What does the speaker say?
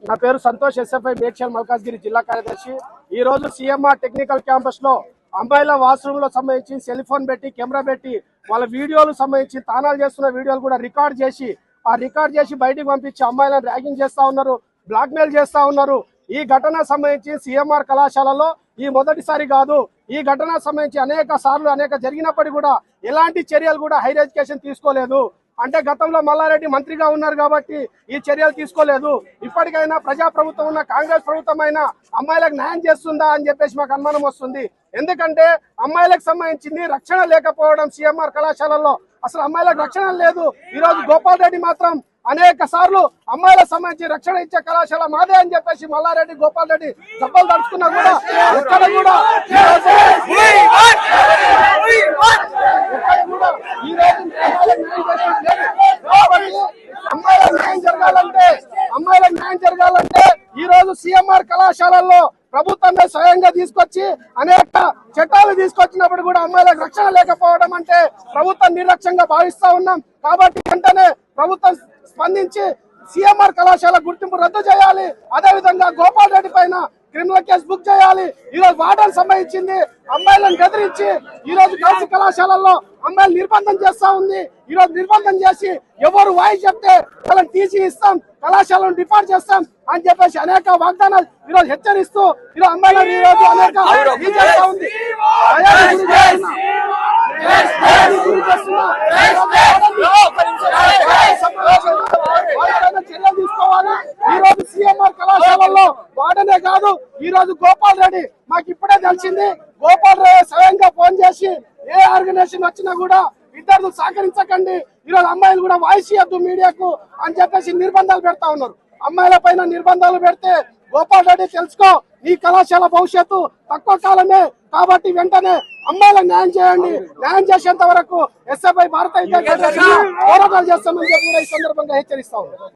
నా పేరు సంతోష్, ఎస్ఎఫ్ఐ మేడ్చల్ మల్కాజ్గిరి జిల్లా కార్యదర్శి. ఈ రోజు సిఎంఆర్ టెక్నికల్ క్యాంపస్ లో అమ్మాయిల వాష్రూమ్ లో సంబంధించి సెల్ ఫోన్ పెట్టి కెమెరా పెట్టి వాళ్ళ వీడియోలు సంబంధించి తానాలు చేస్తున్న వీడియోలు కూడా రికార్డ్ చేసి బయటికి పంపించి అమ్మాయిలను ర్యాగింగ్ చేస్తా ఉన్నారు, బ్లాక్ మెయిల్ చేస్తా ఉన్నారు. ఈ ఘటన సంబంధించి సిఎంఆర్ కళాశాలలో ఈ మొదటిసారి కాదు. ఈ ఘటన సంబంధించి అనేక జరిగినప్పటికీ కూడా ఎలాంటి చర్యలు కూడా హైయర్ ఎడ్యుకేషన్ తీసుకోలేదు. అంటే గతంలో మల్లారెడ్డి మంత్రిగా ఉన్నారు కాబట్టి ఈ చర్యలు తీసుకోలేదు. ఇప్పటికైనా ప్రజాప్రభుత్వం ఉన్న కాంగ్రెస్ ప్రభుత్వం అయినా అమ్మాయిలకు న్యాయం చేస్తుందా అని చెప్పేసి మాకు అనుమానం వస్తుంది. ఎందుకంటే అమ్మాయిలకు సంబంధించింది రక్షణ లేకపోవడం సిఎంఆర్ కళాశాలలో అసలు అమ్మాయిలకు రక్షణ లేదు. ఈ రోజు గోపాల్ రెడ్డి మాత్రం అనేక సార్లు అమ్మాయిలకు సంబంధించి రక్షణ ఇచ్చే కళాశాల మాదే అని చెప్పేసి మల్లారెడ్డి గోపాల్ రెడ్డి దెబ్బలు తడుచుకున్నా కూడా ఎక్కడ కూడా ఈ రోజు అమ్మాయిలకు న్యాయం జరగాలంటే ఈ రోజు సిఎంఆర్ కళాశాలల్లో ప్రభుత్వమే స్వయంగా తీసుకొచ్చి అనేక చట్టాలు తీసుకొచ్చినప్పుడు కూడా అమ్మాయిలకు రక్షణ లేకపోవడం అంటే ప్రభుత్వం నిర్లక్ష్యంగా భావిస్తా ఉన్నాం. కాబట్టి వెంటనే ప్రభుత్వం స్పందించి సిఎంఆర్ కళాశాల గుర్తింపు రద్దు చేయాలి. అదేవిధంగా గోపాల్ రెడ్డి పైన క్రిమినల్ కేసు బుక్ చేయాలి. ఈ రోజు వార్డన్ సంబంధించింది అమ్మాయిలను బెదిరించి ఈ రోజు గర్ల్స్ కళాశాలల్లో అమ్మాయిలు నిర్బంధం చేస్తా ఉంది. ఈ రోజు నిర్బంధం చేసి ఎవరు వాయిస్ చెప్తే వాళ్ళని తీసి ఇస్తాం, కళాశాలను డిపార్ట్ చేస్తాం అని చెప్పేసి అనేక వాగ్దానాలు ఈ రోజు హెచ్చరిస్తూ ఈరోజు అమ్మాయిలను ఈ రోజు అనేక చేస్తా ఉంది. చర్యలు తీసుకోవాలి. ఈ రోజు సిఎంఆర్ కళాశాలలో వాడనే కాదు, ఈ రోజు గోపాల్ రెడ్డి మాకు ఇప్పుడే తెలిసింది. గోపాల్ రెడ్డి స్వయంగా ఫోన్ చేసి ఏ ఆర్గనైజేషన్ వచ్చినా కూడా విద్యార్థులు సహకరించకండి, ఈరోజు అమ్మాయిలు కూడా వాయిస్ ఇవ్వద్దు మీడియాకు అని చెప్పేసి నిర్బంధాలు పెడతా ఉన్నారు. అమ్మాయిల పైన నిర్బంధాలు పెడితే గోపాల్ రెడ్డి తెలుసుకో, ఈ కళాశాల భవిష్యత్తు తక్కువ కాలమే కాబట్టి వెంటనే అమ్మాయిలకు న్యాయం చేయండి. న్యాయం చేసేంత వరకు ఎస్ఎఫ్ఐ భారత విద్యార్థి పోరాటాలు చేస్తామని చెప్పి ఈ సందర్భంగా హెచ్చరిస్తా ఉన్నారు.